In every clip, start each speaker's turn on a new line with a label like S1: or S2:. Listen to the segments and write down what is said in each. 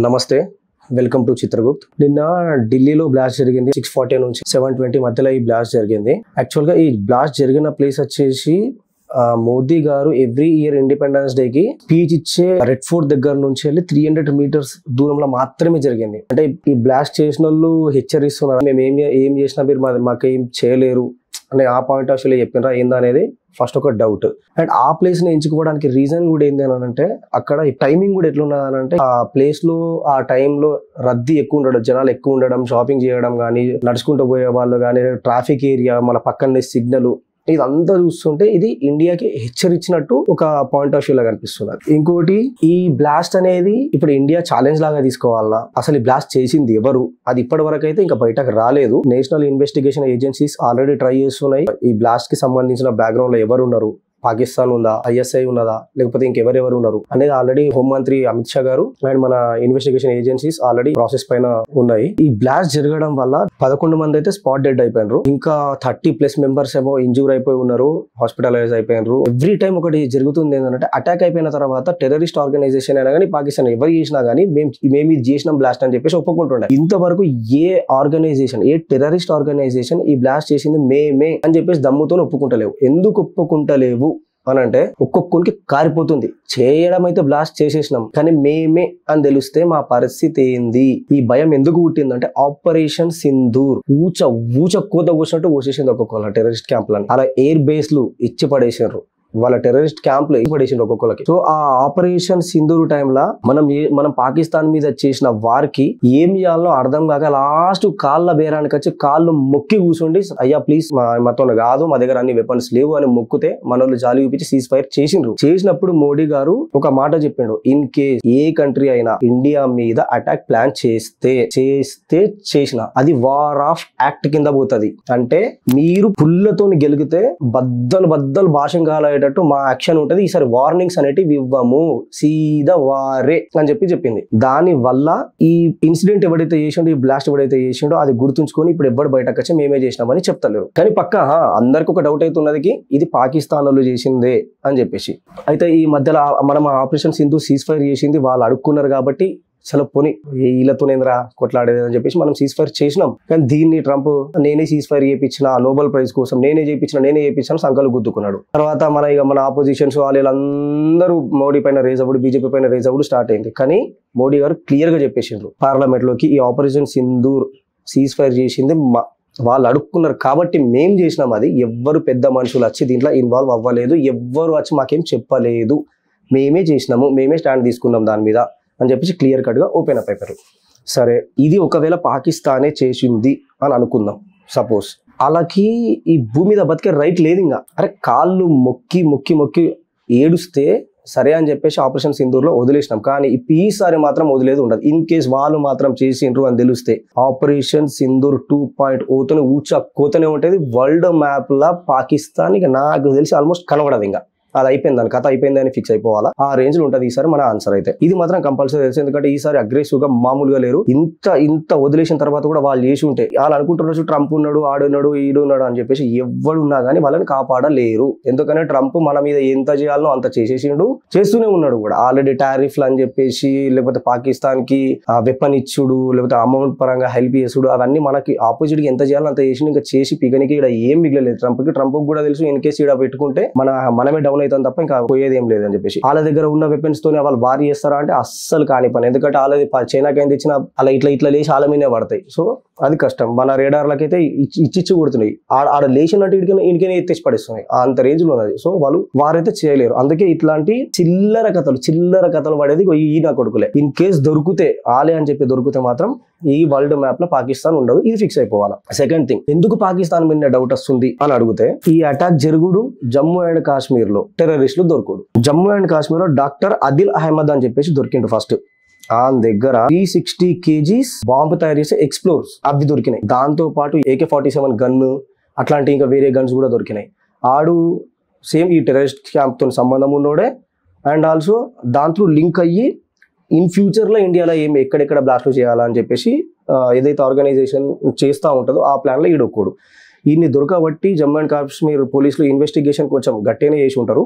S1: నమస్తే, welcome to Chitragupt. నిన్న ఢిల్లీలో బ్లాస్ట్ జరిగింది. 640 నుంచి 720 మధ్యలో ఈ బ్లాస్ట్ జరిగింది. యాక్చువల్ గా ఈ బ్లాస్ట్ జరిగిన ప్లేస్ వచ్చేసి మోదీ గారు ఎవ్రీ ఇయర్ ఇండిపెండెన్స్ డే కి స్పీచ్ ఇచ్చే రెడ్ ఫోర్ట్ దగ్గర నుంచి వెళ్ళి 300 మీటర్స్ దూరంలో మాత్రమే జరిగింది. అంటే ఈ బ్లాస్ట్ చేసిన వాళ్ళు హెచ్చరిస్తున్నారు, మేము ఏం చేసినా మీరు మాకేం చేయలేరు అని ఆ పాయింట్ ఆఫ్ వ్యూలో చెప్పినరా ఏందా అనేది ఫస్ట్ ఒక డౌట్. అండ్ ఆ ప్లేస్ ని ఎంచుకోవడానికి రీజన్ కూడా ఏంది అని అంటే అక్కడ ఈ టైమింగ్ కూడా ఎట్లున్నది అంటే ఆ ప్లేస్ లో ఆ టైంలో రద్దీ ఎక్కువ ఉండడం, జనాలు ఎక్కువ ఉండడం, షాపింగ్ చేయడం కానీ, నడుచుకుంటూ పోయే వాళ్ళు కానీ, ట్రాఫిక్ ఏరియా, మన పక్కనే సిగ్నల్, ఇదంతా చూస్తుంటే ఇది ఇండియాకి హెచ్చరించినట్టు ఒక పాయింట్ ఆఫ్ వ్యూ లాగా అనిపిస్తున్నారు. ఇంకోటి, ఈ బ్లాస్ట్ అనేది ఇప్పుడు ఇండియా ఛాలెంజ్ లాగా తీసుకోవాలన్నా, అసలు ఈ బ్లాస్ట్ చేసింది ఎవరు, అది ఇప్పటి వరకు అయితే ఇంకా బయటకు రాలేదు. National investigation agencies already try చేస్తున్నాయి. ఈ బ్లాస్ట్ కి సంబంధించిన బ్యాక్గ్రౌండ్ లో ఎవరు ఉన్నారు, పాకిస్తాన్ ఉందా, ఐఎస్ఐ ఉన్నదా, లేకపోతే ఇంకెవరెవరు ఉన్నారు అనేది ఆల్రెడీ హోంమంత్రి అమిత్ షా గారు అండ్ మన ఇన్వెస్టిగేషన్ ఏజెన్సీస్ ఆల్రెడీ ప్రాసెస్ పైన ఉన్నాయి. ఈ బ్లాస్ట్ జరగడం వల్ల 11 మంది అయితే స్పాట్ డెడ్ అయిపోయినారు. ఇంకా 30+ మెంబర్స్ ఏమో ఇంజూర్ అయిపోయి ఉన్నారు, హాస్పిటలైజ్ అయిపోయినారు. ఎవ్రీ టైం ఒకటి జరుగుతుంది ఏంటంటే అటాక్ అయిపోయిన తర్వాత టెర్రరిస్ట్ ఆర్గనైజేషన్ అయినా కానీ, పాకిస్తాన్ ఎవరు చేసినా కానీ మేము ఇది చేసినాం బ్లాస్ట్ అని చెప్పేసి ఒప్పుకుంటుండే. ఇంతవరకు ఏ ఆర్గనైజేషన్, ఏ టెర్రరిస్ట్ ఆర్గనైజేషన్ ఈ బ్లాస్ట్ చేసింది మేమే అని చెప్పేసి దమ్ముతో ఒప్పుకుంటలేవు. ఎందుకు ఒప్పుకుంటలేవు అని అంటే ఒక్కొక్కరికి కారిపోతుంది. చేయడం అయితే బ్లాస్ట్ చేసేసినాం, కానీ మేమే అని తెలిస్తే మా పరిస్థితి ఏంది? ఈ భయం ఎందుకు పుట్టిందంటే ఆపరేషన్ సింధూర్ ఊచ కోత కూర్చున్నట్టు కూసేసింది ఒక్కొక్కళ్ళ టెర్రరిస్ట్ క్యాంపులను. అలా ఎయిర్ బేస్లు ఇచ్చి పడేసారు, వాళ్ళ టెర్రరిస్ట్ క్యాంపులు పడేసిండ్రు ఒక్కొక్కరికి. సో ఆ ఆపరేషన్ సింధూర్ టైంలో మనం పాకిస్తాన్ మీద చేసిన వారికి ఏం చేయాలో అర్థం కాక లాస్ట్ కాళ్ళ బేరానికి వచ్చి కాళ్ళు మొక్కి కూర్చుండి, అయ్యా ప్లీజ్ మాతో కాదు, మా దగ్గర అన్ని వెపన్స్ లేవు అని మొక్కితే మనోళ్ళు జాలి చూపించి సీజ్ ఫైర్ చేసిండ్రు. చేసినప్పుడు మోడీ గారు ఒక మాట చెప్పిండు, ఇన్ కేస్ ఏ కంట్రీ అయినా ఇండియా మీద అటాక్ ప్లాన్ చేస్తే చేసిన అది వార్ ఆఫ్ యాక్ట్ కింద పోతుంది. అంటే మీరు పుల్లతో గెలిగితే బద్దలు భాషంగాల మా యాక్షన్ ఉంటది, ఈసారి వార్నింగ్స్ అనేటివి ఇవ్వము, సీదా వారే అని చెప్పింది. దాని వల్ల ఈ ఇన్సిడెంట్ ఎవడైతే చేసిండో, ఈ బ్లాస్ట్ ఎవడైతే చేసిండో అది గుర్తుంచుకొని ఇప్పుడు ఎవరు బయటకు వచ్చి మేమే చేసినామని చెప్తలేరు. కానీ పక్క అందరికి ఒక డౌట్ అవుతున్నది, ఇది పాకిస్తాన్ వాళ్ళు చేసిందే అని చెప్పేసి. అయితే ఈ మధ్యలో మనం ఆపరేషన్ సింధు సీజ్ ఫైర్ చేసింది వాళ్ళు అడుక్కున్నారు కాబట్టి చలో పోనీ వీళ్ళతోనేంద్రా కొట్లాడేది అని చెప్పేసి మనం సీజ్ ఫైర్ చేసినాం. కానీ దీన్ని ట్రంప్ నేనే సీజ్ ఫైర్ చేయించిన, నోబెల్ ప్రైజ్ కోసం నేనే చేయించిన సంకలు గుద్దుకున్నాడు. తర్వాత మన ఆపోజిషన్స్ వాళ్ళందరూ మోడీ పైన రేజ్ అవ్వడు, బీజేపీ పైన రేజ్ అవ్వడు స్టార్ట్ అయింది. కానీ మోడీ గారు క్లియర్ గా చెప్పేసిండ్రు పార్లమెంట్ లోకి, ఈ ఆపరేషన్ సింధూర్ సీజ్ ఫైర్ చేసింది వాళ్ళు అడుక్కున్నారు కాబట్టి మేం చేసినాం, అది ఎవ్వరు పెద్ద మనుషులు వచ్చి దీంట్లో ఇన్వాల్వ్ అవ్వలేదు, ఎవ్వరు వచ్చి మాకేం చెప్పలేదు, మేమే చేసినాము, మేమే స్టాండ్ తీసుకున్నాం దాని మీద అని చెప్పేసి క్లియర్ కట్ గా ఓపెన్ అప్ అయిపోయారు. సరే, ఇది ఒకవేళ పాకిస్తానే చేసింది అని అనుకుందాం సపోజ్, అలాకి ఈ భూమి మీద బతికే రైట్ లేదు. ఇంకా అరే కాళ్ళు మొక్కి ఏడుస్తే సరే అని చెప్పేసి ఆపరేషన్ సింధూర్ లో వదిలేసినాం. కానీ ఈసారి మాత్రం వదిలేదు ఉండదు. ఇన్ కేస్ వాళ్ళు మాత్రం చేసిండ్రు అని తెలిస్తే ఆపరేషన్ సింధూర్ 2.0 ఊచ కోతనే ఉంటది. వరల్డ్ మ్యాప్ లా పాకిస్తాన్ ఇక నాకు తెలిసి ఆల్మోస్ట్ కనబడదు. ఇంకా అది అయిపోయింది, దాని కథ అయిపోయింది అని ఫిక్స్ అయిపోవాలా, ఆ రేంజ్ లో ఉంటుంది ఈసారి మన ఆన్సర్. అయితే ఇది మాత్రం కంపల్సరీ తెలుసు, ఎందుకంటే ఈసారి అగ్రెసివ్ గా మామూలుగా లేరు. ఇంత వదిలేసిన తర్వాత కూడా వాళ్ళు చేసి ఉంటే వాళ్ళు అనుకుంటున్నారు ట్రంప్ ఉన్నాడు, ఆడున్నాడు, ఈడున్నాడు అని చెప్పేసి ఎవడున్నా కానీ వాళ్ళని కాపాడలేరు. ఎందుకంటే ట్రంప్ మన మీద ఎంత చేయాలనో అంత చేసేసిండు, చేస్తూనే ఉన్నాడు కూడా. ఆల్రెడీ టారిఫ్లు అని చెప్పేసి, లేకపోతే పాకిస్తాన్ కి వెపన్ ఇచ్చుడు, లేకపోతే అమౌంట్ పరంగా హెల్ప్ చేసుడు, అవన్నీ మనకి ఆపోజిట్ కి ఎంత చేయాలో అంత చేసి ఇంకా చేసి పిగనికి ఇక్కడ ఏం మిగలేదు ట్రంప్ కూడా తెలుసు. ఇన్ కేసు ఇక్కడ పెట్టుకుంటే మనమే డౌన్ అవుతాం తప్ప ఇంకా పోయేది ఏం లేదని చెప్పేసి. వాళ్ళ దగ్గర ఉన్న వెపన్స్ తోనే వాళ్ళు వార్ చేస్తారా అంటే అస్సలు కాని పని. ఎందుకంటే వాళ్ళది చైనాకి ఏం తెచ్చినా అలా ఇట్లా లేచి వాళ్ళ మీదే పడతాయి. సో అది కష్టం. మన రేడార్లకైతే ఇచ్చి కొడుతున్నాయి, ఆడ లేచినట్టు ఇంటికనే తెచ్చి పడేస్తున్నాయి, అంత రేంజ్ లో ఉన్నది. సో వారైతే చేయలేరు. అందుకే ఇట్లాంటి చిల్లర కథలు పడేది ఈ నా కొడుకులే. ఇన్ కేస్ దొరికితే ఆలే అని చెప్పి దొరికితే మాత్రం ఈ వరల్డ్ మ్యాప్ లో పాకిస్తాన్ ఉండదు, ఇది ఫిక్స్ అయిపోవాలా. సెకండ్ థింగ్, ఎందుకు పాకిస్తాన్ మీద డౌట్ వస్తుంది అని అడిగితే, ఈ అటాక్ జరుగుడు జమ్మూ అండ్ కాశ్మీర్ లో టెర్రరిస్టులు దొరుకుడు. జమ్మూ అండ్ కాశ్మీర్ లో డాక్టర్ అదిల్ అహ్మద్ అని చెప్పేసి దొరికిండు. ఫస్ట్ ఆయన దగ్గర 360 kgs బాంబు తయారు చేసే ఎక్స్ప్లోర్స్ అవి దొరికినాయి. దాంతో పాటు AK-47 గన్ను, అట్లాంటి ఇంకా వేరే గన్స్ కూడా దొరికినాయి. ఆడు సేమ్ ఈ టెర్రరిస్ట్ క్యాంప్ తో సంబంధం ఉన్నోడే, అండ్ ఆల్సో దాంతో లింక్ అయ్యి ఇన్ ఫ్యూచర్ లో ఇండియాలో ఎక్కడెక్కడ బ్లాస్ట్లు చేయాలని చెప్పేసి ఏదైతే ఆర్గనైజేషన్ చేస్తూ ఉంటుందో ఆ ప్లాన్ లో ఈడొక్కడు. ఈయన్ని దొరకబట్టి జమ్మూ అండ్ కాశ్మీర్ పోలీసులు ఇన్వెస్టిగేషన్ కొంచెం గట్టిగానే చేసి ఉంటారు.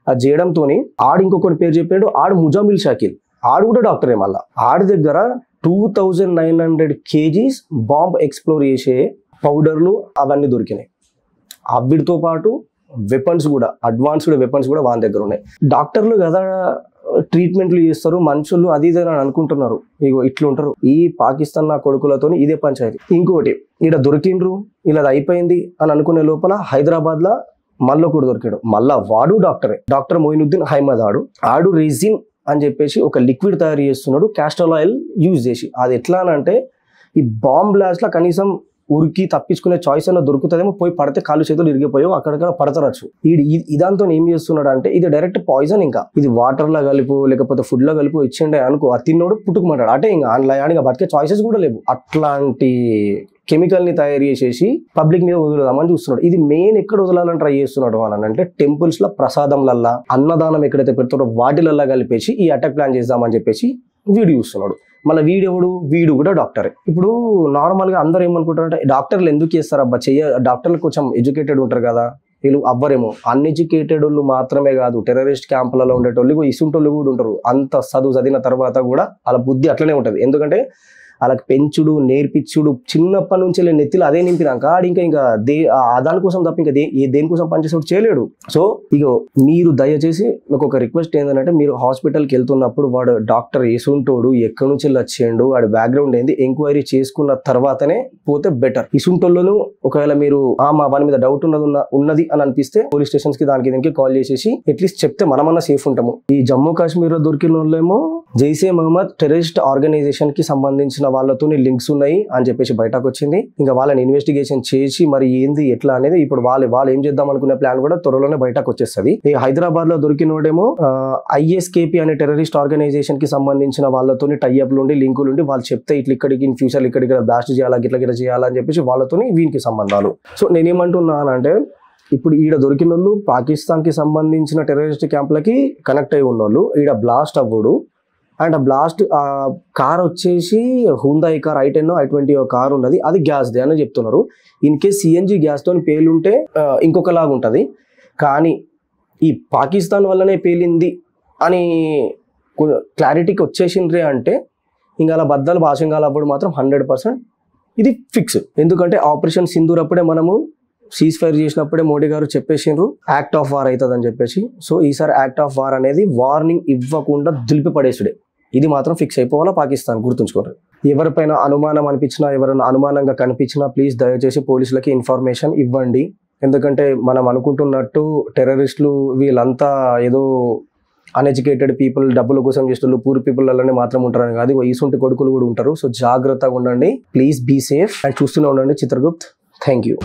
S1: అది చేయడంతో ఆడు ఇంకొకటి పేరు చెప్పాడు, ఆడు ముజామిల్ షాకిల్. ఆడు కూడా డాక్టరే. మళ్ళీ ఆడి దగ్గర 2900 kgs బాంబ్ ఎక్స్ప్లోర్ చేసే పౌడర్లు అవన్నీ దొరికినాయి. వీటితో పాటు వెపన్స్ కూడా, అడ్వాన్స్డ్ వెపన్స్ కూడా వాళ్ళ దగ్గర ఉన్నాయి. డాక్టర్లు కదా ట్రీట్మెంట్లు చేస్తారు, మనుషులు అది ఇది అని అనుకుంటున్నారు. ఇగో ఇట్లుంటారు ఈ పాకిస్తాన్ నా కొడుకులతో, ఇదే పంచాయతీ. ఇంకోటి, ఈడ దొరికిండ్రు ఇలా అయిపోయింది అని అనుకునే లోపల హైదరాబాద్లో మళ్ళీ ఒకడు దొరికాడు. మళ్ళా వాడు డాక్టరే, డాక్టర్ మొయినుద్దీన్ అహ్మద్. ఆడు రెజిన్ అని చెప్పేసి ఒక లిక్విడ్ తయారు చేస్తున్నాడు క్యాస్టర్ ఆయిల్ యూజ్ చేసి. అది ఎట్లా అంటే ఈ బాంబ్ బ్లాస్ట్లో కనీసం ఉరికి తప్పించుకునే చాయిస్ అన్న దొరుకుతుందేమో, పోయి పడితే కాళ్ళు చేతులు ఇరిగిపోయావు, అక్కడక్కడ పడతారచ్చు. ఇదంతా ఏం చేస్తున్నాడు అంటే ఇది డైరెక్ట్ పాయిజన్. ఇంకా ఇది వాటర్లో కలిపి లేకపోతే ఫుడ్లో కలిపి ఇచ్చిండే అనుకో, అది తిన్నోడు పుట్టుకుమంటాడు. అంటే ఇంకా ఆన్లైన్ బతికే చాయిసెస్ కూడా లేవు. అట్లాంటి కెమికల్ ని తయారు చేసేసి పబ్లిక్ మీద వదులుదామని చూస్తున్నాడు. ఇది మెయిన్ ఎక్కడ వదలాలని ట్రై చేస్తున్నాడు అని అంటే టెంపుల్స్ లో, ప్రసాదంలల్లా, అన్నదానం ఎక్కడైతే పెడతాడో వాటిలల్లా కలిపేసి ఈ అటాక్ ప్లాన్ చేద్దామని చెప్పేసి వీడియో చూస్తున్నాడు. మళ్ళీ వీడు కూడా డాక్టరే. ఇప్పుడు నార్మల్ గా అందరూ ఏమనుకుంటారంటే డాక్టర్లు ఎందుకు చేస్తారు అబ్బా, డాక్టర్లు కొంచెం ఎడ్యుకేటెడ్ ఉంటారు కదా, వీళ్ళు అవ్వరేమో. అన్ఎడ్యుకేటెడ్ వాళ్ళు మాత్రమే కాదు, టెర్రరిస్ట్ క్యాంపులలో ఉండేటోళ్ళు ఇసుంటోళ్ళు కూడా ఉంటారు. అంత చదివిన తర్వాత కూడా వాళ్ళ బుద్ధి అట్లనే ఉంటుంది. ఎందుకంటే వాళ్ళకి పెంచుడు, నేర్పించుడు చిన్నప్పటి నుంచి నెత్తిలో అదే నింపినాక ఆడు ఇంకా దానికోసం తప్ప ఇంకా దేనికోసం పనిచేసేవాడు చేయలేడు. సో ఇగో మీరు దయచేసి మీకు ఒక రిక్వెస్ట్ ఏంటంటే, మీరు హాస్పిటల్కి వెళ్తున్నప్పుడు వాడు డాక్టర్ ఏసుంటోడు ఎక్కడి నుంచి వచ్చేయండు, వాడి బ్యాక్గ్రౌండ్ ఏంది ఎంక్వైరీ చేసుకున్న తర్వాతనే పోతే బెటర్. ఇసుంటోళ్ళను ఒకవేళ మీరు వాని మీద డౌట్ ఉన్నది అని అనిపిస్తే పోలీస్ స్టేషన్స్ కి దానికి దీనికి కాల్ చేసేసి అట్లీస్ట్ చెప్తే మనమన్నా సేఫ్ ఉంటాము. ఈ జమ్మూ కాశ్మీర్ లో దొరికిన వాళ్ళేమో జైసే మహమ్మద్ టెర్రరిస్ట్ ఆర్గనైజేషన్ కి సంబంధించిన వాళ్ళతో లింక్స్ ఉన్నాయి అని చెప్పేసి బయటకు వచ్చింది. ఇంకా వాళ్ళని ఇన్వెస్టిగేషన్ చేసి మరి ఏంది ఎట్లా అనేది ఇప్పుడు వాళ్ళు ఏం చేద్దాం అనుకునే ప్లాన్ కూడా త్వరలోనే బయటకు వచ్చేస్తుంది. ఈ హైదరాబాద్ లో దొరికినోడేమో ISKP అనే టెర్రరిస్ట్ ఆర్గనైజేషన్ కి సంబంధించిన వాళ్ళతో టైఅప్లు ఉండి లింకులు ఉండి వాళ్ళు చెప్తే ఇక్కడికి ఇన్ ఫ్యూచర్ ఇక్కడ బ్లాస్ట్ చేయాలా గిట్లా చేయాలని చెప్పేసి వాళ్ళతోని వీనికి సంబంధాలు. సో నేనేమంటున్నానంటే ఇప్పుడు ఈడ దొరికిన వాళ్ళు పాకిస్తాన్ కి సంబంధించిన టెర్రరిస్ట్ క్యాంపులకి కనెక్ట్ అయి ఉన్నోళ్ళు ఈడ బ్లాస్ట్ అవ్వడు. అండ్ ఆ బ్లాస్ట్ కార్ వచ్చేసి హుందాయ్ కార్ i10 i20 కార్ ఉన్నది, అది గ్యాస్ దే అని చెప్తున్నారు. ఇన్ కేస్ CNG గ్యాస్తో పేలుంటే ఇంకొకలాగా ఉంటుంది. కానీ ఈ పాకిస్తాన్ వల్లనే పేలింది అని క్లారిటీకి వచ్చేసిండ్రే అంటే ఇంకా అలా బద్దలు భాషంగాలు అప్పుడు మాత్రం 100% ఇది ఫిక్స్. ఎందుకంటే ఆపరేషన్ సింధూర్ అప్పుడే మనము సీజ్ ఫైర్ చేసినప్పుడే మోడీ గారు చెప్పేసిండ్రు యాక్ట్ ఆఫ్ వార్ అవుతుంది అని చెప్పేసి. సో ఈసారి యాక్ట్ ఆఫ్ వార్ అనేది వార్నింగ్ ఇవ్వకుండా దులిపి పడేసుడే. ఇది మాత్రం ఫిక్స్ అయిపోవాలా పాకిస్తాన్, గుర్తుంచుకోండి. ఎవరిపైన అనుమానం అనిపించినా, ఎవరైనా అనుమానంగా కనిపించినా ప్లీజ్ దయచేసి పోలీసులకి ఇన్ఫర్మేషన్ ఇవ్వండి. ఎందుకంటే మనం అనుకుంటున్నట్టు టెర్రరిస్టులు వీళ్ళంతా ఏదో అన్ఎడ్యుకేటెడ్ పీపుల్, డబ్బుల కోసం చేస్తున్నారు, పూర్ పీపుల్ అలానే మాత్రం ఉంటారని కాదు, ఈసుంటి కొడుకులు కూడా ఉంటారు. సో జాగ్రత్తగా ఉండండి ప్లీజ్, బీ సేఫ్ అండ్ చూస్తూనే ఉండండి చిత్రగుప్త్. Thank you.